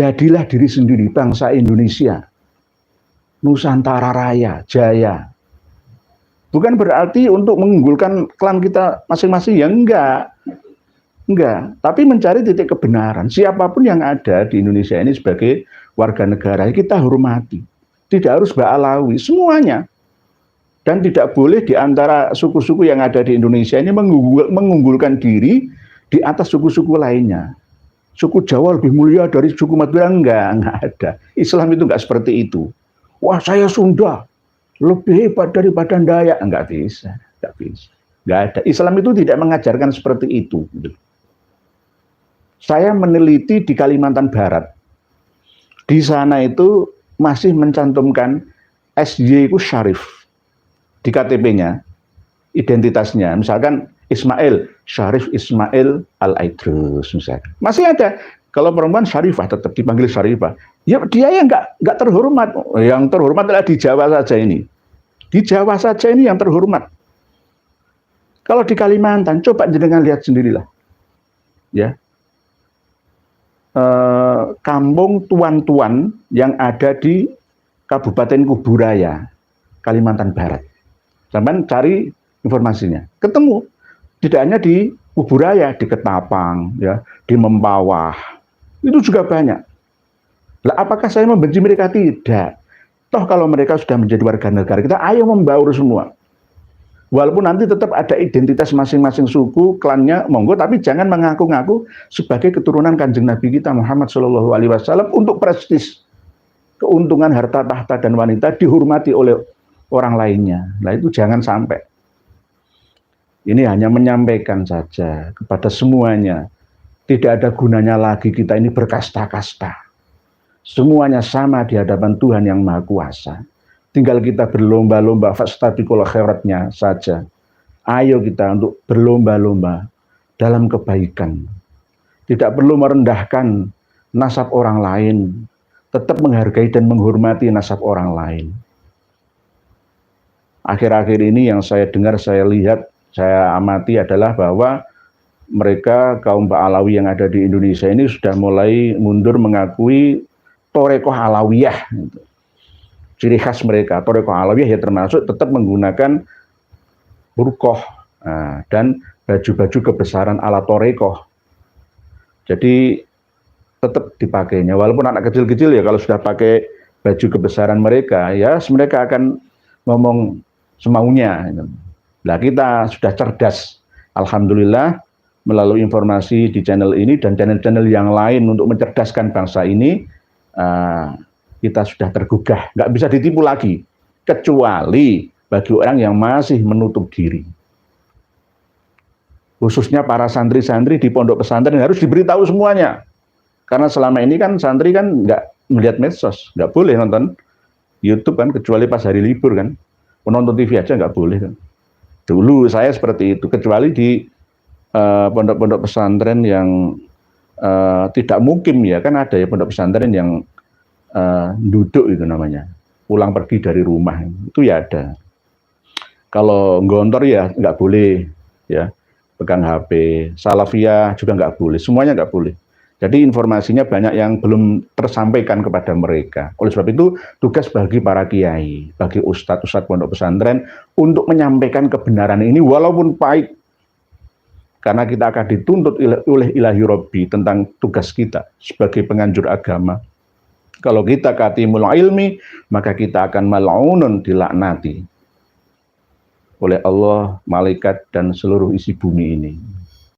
Jadilah diri sendiri, bangsa Indonesia, Nusantara Raya, Jaya. Bukan berarti untuk mengunggulkan klan kita masing-masing, ya enggak. Tapi mencari titik kebenaran. Siapapun yang ada di Indonesia ini sebagai warga negara, kita hormati. Tidak harus Ba'alawi, semuanya. Dan tidak boleh di antara suku-suku yang ada di Indonesia ini mengunggulkan diri di atas suku-suku lainnya. Suku Jawa lebih mulia dari suku Madura, enggak ada. Islam itu enggak seperti itu. Wah, saya Sunda, lebih hebat daripada Dayak. Enggak bisa. Enggak ada. Islam itu tidak mengajarkan seperti itu. Saya meneliti di Kalimantan Barat. Di sana itu masih mencantumkan SY itu Syarif di KTP-nya, identitasnya. Misalkan Ismail, Syarif Ismail Al-Aidrus misalkan. Masih ada. Kalau perempuan Syarifah, tetap dipanggil Syarifah. Ya dia yang nggak terhormat. Yang terhormat adalah di Jawa saja ini. Di Jawa saja ini yang terhormat. Kalau di Kalimantan, coba jenengan lihat sendirilah. Ya. Kampung tuan-tuan yang ada di Kabupaten Kuburaya, Kalimantan Barat. Sampai cari informasinya. Ketemu. Tidak hanya di Kuburaya, di Ketapang, ya, di Mempawah. Itu juga banyak. Lah, apakah saya membenci mereka? Tidak. Toh kalau mereka sudah menjadi warga negara kita, ayo membaur semua. Walaupun nanti tetap ada identitas masing-masing suku, klannya, monggo, tapi jangan mengaku-ngaku sebagai keturunan Kanjeng Nabi kita Muhammad SAW untuk prestis, keuntungan harta tahta dan wanita dihormati oleh orang lainnya. Nah itu jangan sampai. Ini hanya menyampaikan saja kepada semuanya. Tidak ada gunanya lagi kita ini berkasta-kasta. Semuanya sama di hadapan Tuhan yang Maha Kuasa. Tinggal kita berlomba-lomba fastabiqul khairatnya saja. Ayo kita untuk berlomba-lomba dalam kebaikan. Tidak perlu merendahkan nasab orang lain. Tetap menghargai dan menghormati nasab orang lain. Akhir-akhir ini yang saya dengar, saya lihat, saya amati adalah bahwa mereka kaum Ba'alawi yang ada di Indonesia ini sudah mulai mundur mengakui Thorekoh Alawiyah. Ciri khas mereka, Thorekoh Alawiyah ya termasuk tetap menggunakan burqoh dan baju-baju kebesaran ala Thorekoh. Jadi tetap dipakainya. Walaupun anak kecil-kecil ya kalau sudah pakai baju kebesaran mereka, ya mereka akan ngomong semaunya. Nah kita sudah cerdas, alhamdulillah, melalui informasi di channel ini dan channel-channel yang lain untuk mencerdaskan bangsa ini, kita sudah tergugah, nggak bisa ditipu lagi, kecuali bagi orang yang masih menutup diri. Khususnya para santri-santri di pondok pesantren harus diberitahu semuanya. Karena selama ini kan santri kan nggak melihat medsos, nggak boleh nonton YouTube kan, kecuali pas hari libur kan. Menonton TV aja nggak boleh kan. Dulu saya seperti itu, kecuali di pondok-pondok pesantren yang tidak mukim ya, kan ada ya pondok pesantren yang duduk itu namanya, pulang pergi dari rumah, itu ya ada. Kalau nggontor ya nggak boleh ya, pegang HP, salafiyah juga nggak boleh, semuanya nggak boleh. Jadi informasinya banyak yang belum tersampaikan kepada mereka. Oleh sebab itu tugas bagi para kiai, bagi ustadz-ustadz pondok pesantren untuk menyampaikan kebenaran ini walaupun pahit. Karena kita akan dituntut oleh ilahi Rabbi tentang tugas kita sebagai penganjur agama. Kalau kita katimul ilmi, maka kita akan mal'unun, dilaknati oleh Allah, malaikat, dan seluruh isi bumi ini.